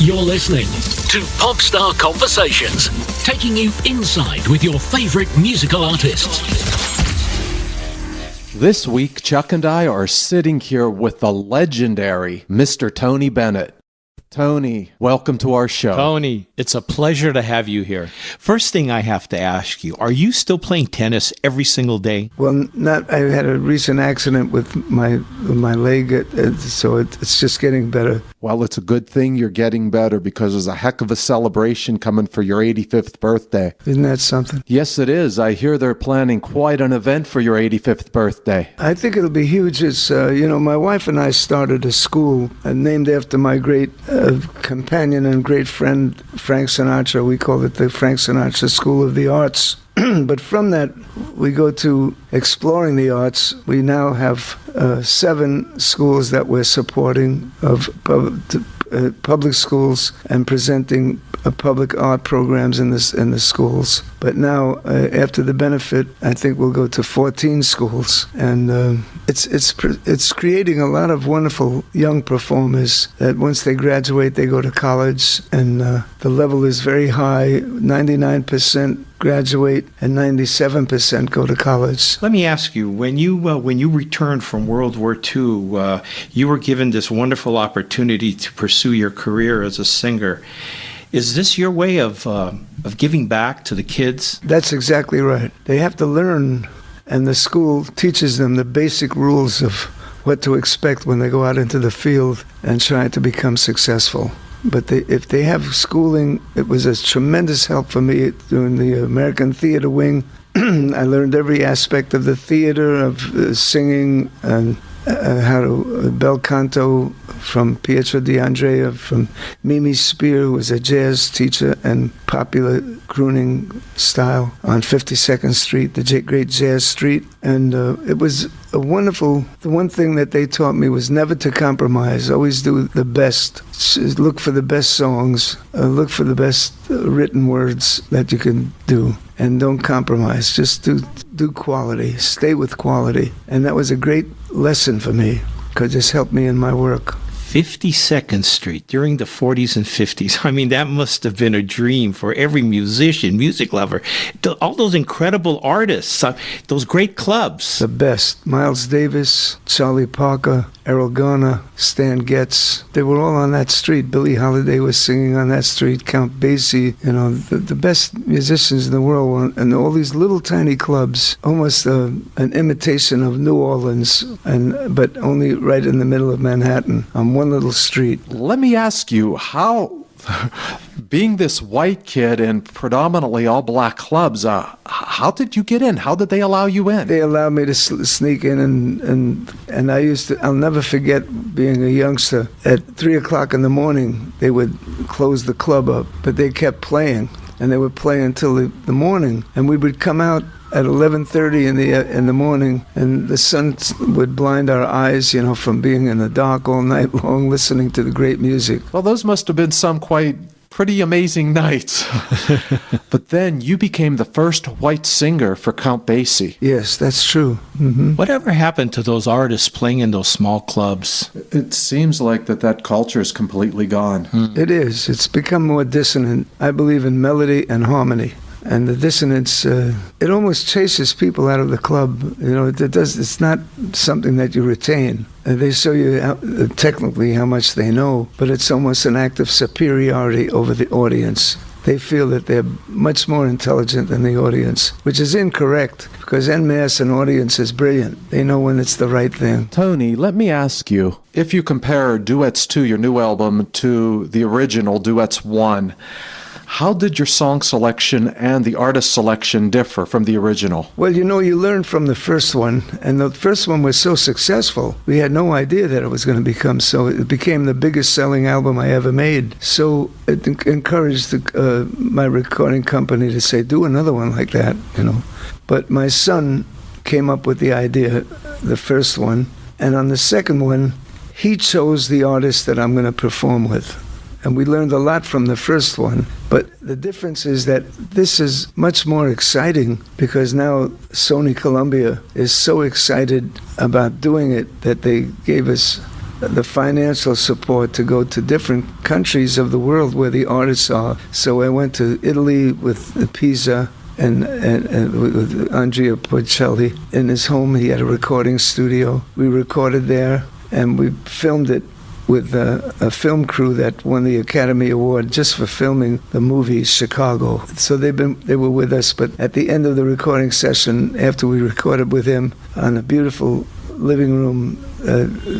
You're listening to Popstar Conversations, taking you inside with your favorite musical artists. This week, Chuck and I are sitting here with the legendary Mr. Tony Bennett. Tony, welcome to our show. Tony, it's a pleasure to have you here. First thing I have to ask you, are you still playing tennis every single day? Well, not. I had a recent accident with my leg, so it's just getting better. Well, it's a good thing you're getting better because there's a heck of a celebration coming for your 85th birthday. Isn't that something? Yes, it is. I hear they're planning quite an event for your 85th birthday. I think it'll be huge. It's, my wife and I started a school named after my great companion and great friend, Frank Sinatra. We call it the Frank Sinatra School of the Arts. But from that, we go to exploring the arts. We now have 7 schools that we're supporting of public schools and presenting public art programs in the schools. But now, after the benefit, I think we'll go to 14 schools, and it's creating a lot of wonderful young performers that once they graduate, they go to college, and the level is very high. 99% graduate and 97% go to college. Let me ask you, when you returned from World War II, you were given this wonderful opportunity to pursue your career as a singer. Is this your way of giving back to the kids? That's exactly right. They have to learn, and the school teaches them the basic rules of what to expect when they go out into the field and try to become successful. But if they have schooling, it was a tremendous help for me doing the American Theater Wing. I learned every aspect of the theater, of singing, and how to bel canto from Pietro D'Andrea, from Mimi Spear, who was a jazz teacher and popular crooning style on 52nd Street, the great jazz street. And it was a wonderful, the one thing that they taught me was never to compromise, always do the best, look for the best songs, look for the best written words that you can do, and don't compromise, just do quality, stay with quality. And that was a great lesson for me, because it's helped me in my work. 52nd Street during the 40s and 50s. I mean, that must have been a dream for every musician, music lover. All those incredible artists, those great clubs. The best. Miles Davis, Charlie Parker, Errol Garner, Stan Getz. They were all on that street. Billie Holiday was singing on that street. Count Basie, the best musicians in the world. And all these little tiny clubs, almost an imitation of New Orleans, but only right in the middle of Manhattan, on one little street. Let me ask you, how, being this white kid in predominantly all black clubs, how did you get in? How did they allow you in? They allowed me to sneak in, and I'll never forget being a youngster. At 3 o'clock in the morning, they would close the club up, but they kept playing, and they would play until the morning, and we would come out at 11:30 in the morning, and the sun would blind our eyes, from being in the dark all night long, listening to the great music. Well, those must have been some pretty amazing nights. But then you became the first white singer for Count Basie. Yes, that's true. Mm-hmm. Whatever happened to those artists playing in those small clubs? It seems like that culture is completely gone. It is. It's become more dissonant. I believe in melody and harmony. And the dissonance, it almost chases people out of the club. It's not something that you retain. They show you technically how much they know, but it's almost an act of superiority over the audience. They feel that they're much more intelligent than the audience, which is incorrect, because en masse, an audience is brilliant. They know when it's the right thing. Tony, let me ask you, if you compare Duets II, your new album, to the original Duets I, how did your song selection and the artist selection differ from the original? Well, you learn from the first one, and the first one was so successful, we had no idea that it was going to become so. It became the biggest selling album I ever made. So it encouraged my recording company to say, do another one like that, But my son came up with the idea, the first one, and on the second one, he chose the artist that I'm going to perform with. And we learned a lot from the first one. But the difference is that this is much more exciting, because now Sony Columbia is so excited about doing it that they gave us the financial support to go to different countries of the world where the artists are. So I went to Italy with Pisa and with Andrea Bocelli. In his home, he had a recording studio. We recorded there, and we filmed it with a film crew that won the Academy Award just for filming the movie Chicago. So they were with us, but at the end of the recording session, after we recorded with him on a beautiful living room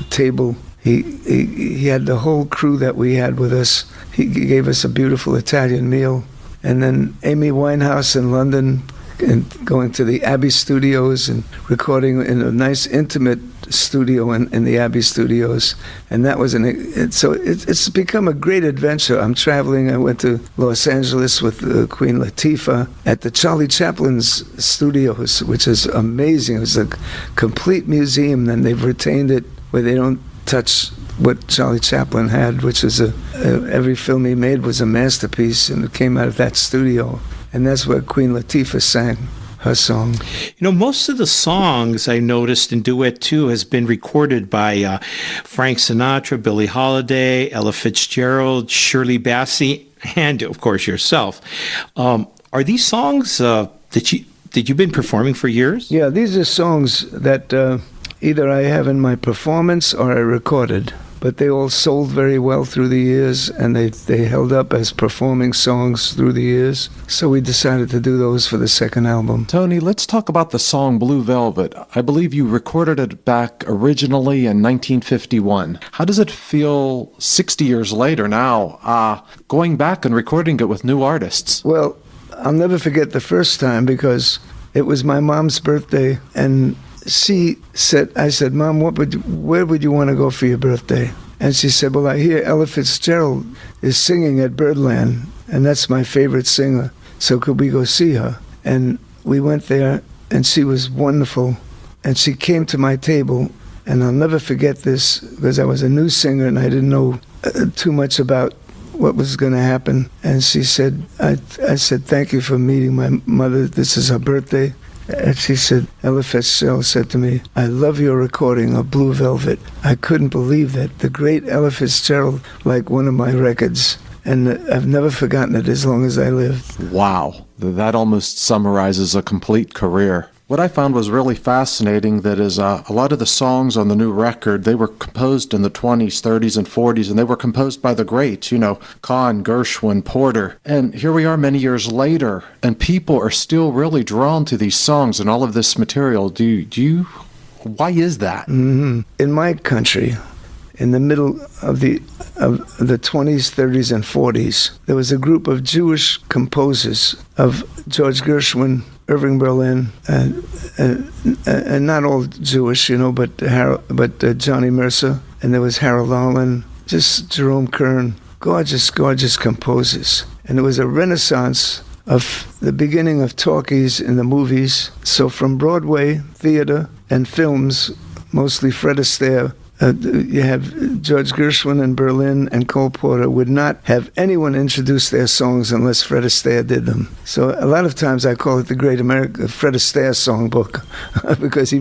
table, he had the whole crew that we had with us. He gave us a beautiful Italian meal. And then Amy Winehouse in London, and going to the Abbey Studios and recording in a nice intimate studio in the Abbey Studios. And that was so it's become a great adventure. I'm traveling. I went to Los Angeles with Queen Latifah at the Charlie Chaplin's studios, which is amazing. It was a complete museum, and they've retained it where they don't touch what Charlie Chaplin had, which is every film he made was a masterpiece, and it came out of that studio. And that's where Queen Latifah sang her song. Most of the songs I noticed in Duet II has been recorded by Frank Sinatra, Billie Holiday, Ella Fitzgerald, Shirley Bassey, and of course yourself. Are these songs that you've been performing for years? Yeah, these are songs that either I have in my performance or I recorded. But they all sold very well through the years, and they held up as performing songs through the years. So we decided to do those for the second album. Tony, let's talk about the song Blue Velvet. I believe you recorded it back originally in 1951. How does it feel 60 years later now, going back and recording it with new artists? Well, I'll never forget the first time, because it was my mom's birthday, and I said, Mom, where would you want to go for your birthday? And she said, well, I hear Ella Fitzgerald is singing at Birdland, and that's my favorite singer. So could we go see her? And we went there, and she was wonderful. And she came to my table, and I'll never forget this, because I was a new singer, and I didn't know too much about what was going to happen. And she said, I said, thank you for meeting my mother. This is her birthday. And she said, Ella Fitzgerald said to me, I love your recording of Blue Velvet. I couldn't believe that. The great Ella Fitzgerald liked one of my records, and I've never forgotten it as long as I live. Wow, that almost summarizes a complete career. What I found was really fascinating that is a lot of the songs on the new record, they were composed in the 20s, 30s, and 40s, and they were composed by the greats, Kahn, Gershwin, Porter. And here we are many years later, and people are still really drawn to these songs and all of this material. Why is that? Mm-hmm. In my country, in the middle of the 20s, 30s, and 40s, there was a group of Jewish composers of George Gershwin, Irving Berlin, and not all Jewish, but Johnny Mercer, and there was Harold Arlen, just Jerome Kern, gorgeous, gorgeous composers. And it was a renaissance of the beginning of talkies in the movies. So from Broadway, theater, and films, mostly Fred Astaire, you have George Gershwin and Berlin and Cole Porter would not have anyone introduce their songs unless Fred Astaire did them. So a lot of times I call it the Great America Fred Astaire Songbook because he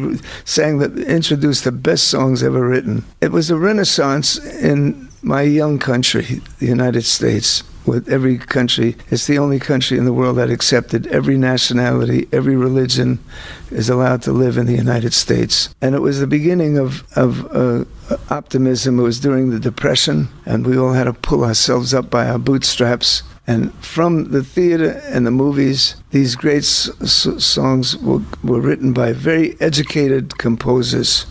introduced the best songs ever written. It was a renaissance in my young country, the United States. With every country, it's the only country in the world that accepted every nationality, every religion is allowed to live in the United States. And it was the beginning of optimism. It was during the Depression, and we all had to pull ourselves up by our bootstraps. And from the theater and the movies, these great songs were written by very educated composers.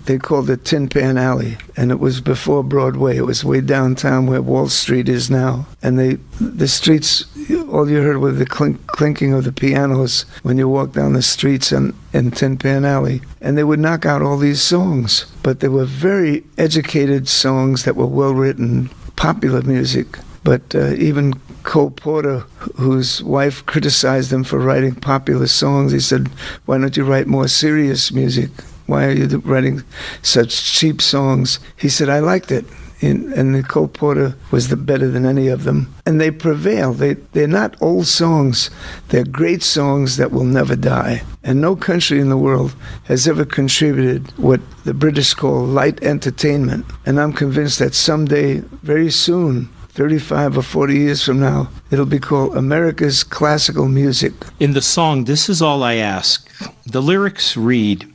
They called it Tin Pan Alley, and it was before Broadway. It was way downtown where Wall Street is now. And the streets, all you heard was the clinking of the pianos when you walked down the streets in Tin Pan Alley. And they would knock out all these songs, but they were very educated songs that were well written, popular music. But even Cole Porter, whose wife criticized him for writing popular songs, he said, why don't you write more serious music? Why are you writing such cheap songs? He said, I liked it. and Cole Porter was better than any of them. And they prevail. They're not old songs. They're great songs that will never die. And no country in the world has ever contributed what the British call light entertainment. And I'm convinced that someday, very soon, 35 or 40 years from now, it'll be called America's classical music. In the song This Is All I Ask, the lyrics read,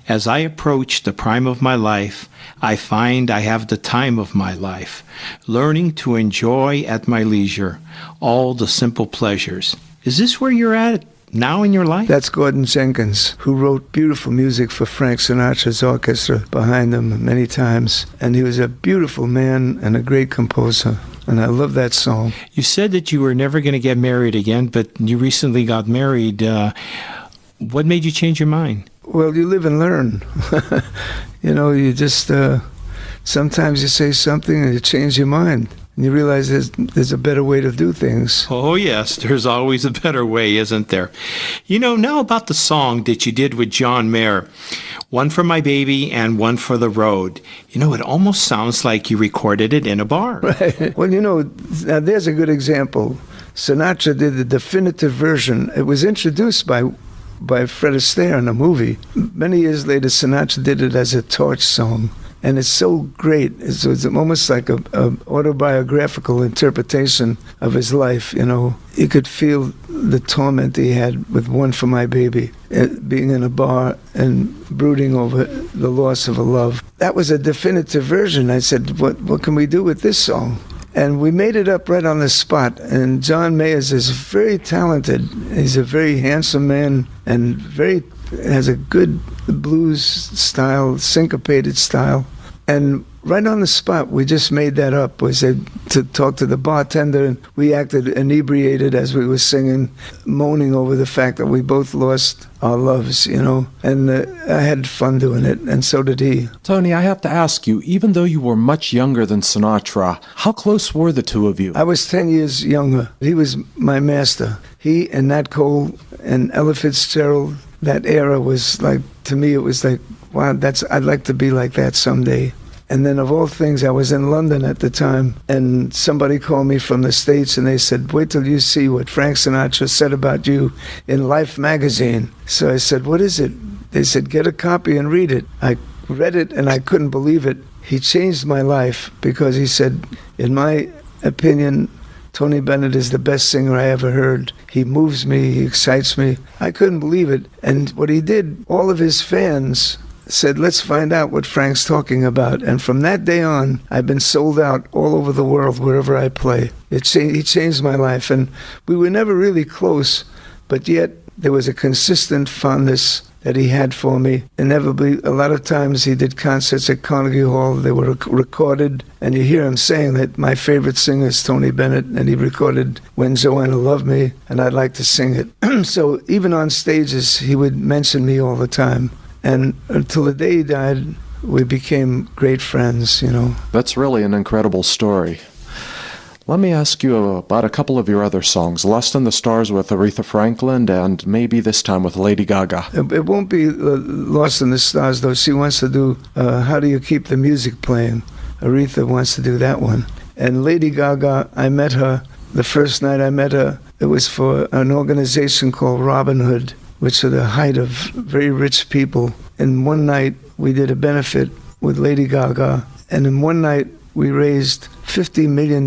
"As I approach the prime of my life, I find I have the time of my life, learning to enjoy at my leisure all the simple pleasures." Is this where you're at now in your life? That's Gordon Jenkins, who wrote beautiful music for Frank Sinatra's orchestra behind him many times. And he was a beautiful man and a great composer. And I love that song. You said that you were never going to get married again, but you recently got married. What made you change your mind? Well, you live and learn. You just, sometimes you say something and you change your mind. And you realize there's a better way to do things. Oh, yes, there's always a better way, isn't there? Now about the song that you did with John Mayer, One for My Baby and One for the Road. It almost sounds like you recorded it in a bar. Right. Well, now there's a good example. Sinatra did the definitive version. It was introduced by Fred Astaire in a movie. Many years later, Sinatra did it as a torch song. And it's so great. It's almost like a autobiographical interpretation of his life, You could feel the torment he had with One for My Baby, being in a bar and brooding over the loss of a love. That was a definitive version. I said, what can we do with this song? And we made it up right on the spot. And John Mayers is very talented. He's a very handsome man and has a good blues style, syncopated style. And right on the spot, we just made that up. We said to talk to the bartender, and we acted inebriated as we were singing, moaning over the fact that we both lost our loves, And I had fun doing it, and so did he. Tony, I have to ask you, even though you were much younger than Sinatra, how close were the two of you? I was 10 years younger. He was my master. He and Nat Cole and Ella Fitzgerald, that era was like, to me, it was like, wow, I'd like to be like that someday. And then of all things, I was in London at the time, and somebody called me from the States, and they said, wait till you see what Frank Sinatra said about you in Life magazine. So I said, what is it? They said, get a copy and read it. I read it, and I couldn't believe it. He changed my life because he said, in my opinion, Tony Bennett is the best singer I ever heard. He moves me, he excites me. I couldn't believe it. And what he did, all of his fans said, let's find out what Frank's talking about. And from that day on, I've been sold out all over the world, wherever I play. He changed my life. And we were never really close, but yet there was a consistent fondness that he had for me. Inevitably, a lot of times he did concerts at Carnegie Hall. They were recorded, and you hear him saying that my favorite singer is Tony Bennett, and he recorded When Joanna Loved Me, and I'd like to sing it. So even on stages, he would mention me all the time. And until the day he died, we became great friends, That's really an incredible story. Let me ask you about a couple of your other songs, Lost in the Stars with Aretha Franklin, and maybe this time with Lady Gaga. It won't be Lost in the Stars, though. She wants to do How Do You Keep the Music Playing? Aretha wants to do that one. And Lady Gaga, I met her, the first night I met her, it was for an organization called Robin Hood, which are the height of very rich people. And one night we did a benefit with Lady Gaga, and in one night we raised $50 million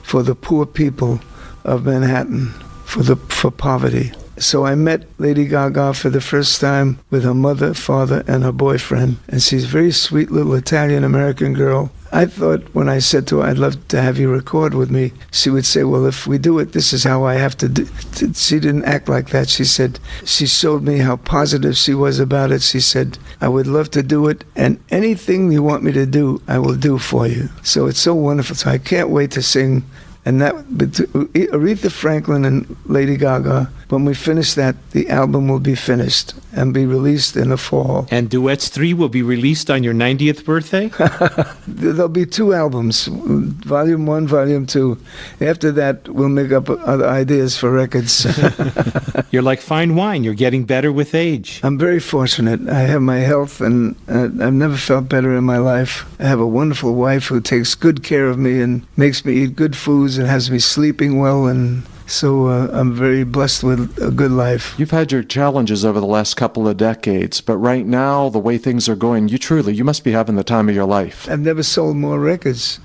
for the poor people of Manhattan, for poverty. So I met Lady Gaga for the first time with her mother, father, and her boyfriend. And she's a very sweet little Italian-American girl. I thought when I said to her, I'd love to have you record with me, she would say, well, if we do it, this is how I have to do it. She didn't act like that. She said, she showed me how positive she was about it. She said, I would love to do it, and anything you want me to do, I will do for you. So it's so wonderful. So I can't wait to sing. And that, Aretha Franklin and Lady Gaga, When we finish that, the album will be finished and be released in the fall. And Duets 3 will be released on your 90th birthday? There'll be 2 albums, Volume 1, Volume 2. After that, we'll make up other ideas for records. You're like fine wine. You're getting better with age. I'm very fortunate. I have my health, and I've never felt better in my life. I have a wonderful wife who takes good care of me and makes me eat good foods and has me sleeping well, and so I'm very blessed with a good life. You've had your challenges over the last couple of decades, but right now, the way things are going, you must be having the time of your life. I've never sold more records.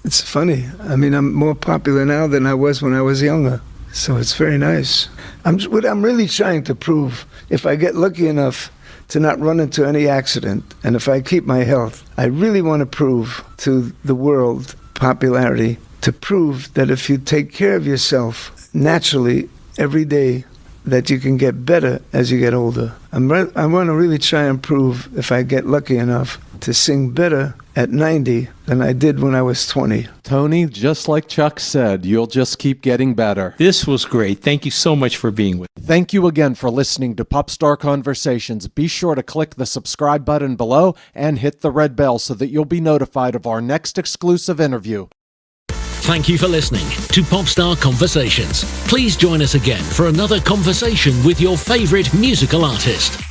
It's funny. I mean, I'm more popular now than I was when I was younger. So it's very nice. What I'm really trying to prove, if I get lucky enough to not run into any accident, and if I keep my health, I really want to prove to the world popularity, to prove that if you take care of yourself naturally every day, that you can get better as you get older. I want to really try and prove, if I get lucky enough, to sing better at 90 than I did when I was 20. Tony, just like Chuck said, you'll just keep getting better. This was great. Thank you so much for being with me. Thank you again for listening to Popstar Conversations. Be sure to click the subscribe button below and hit the red bell so that you'll be notified of our next exclusive interview. Thank you for listening to Popstar Conversations. Please join us again for another conversation with your favorite musical artist.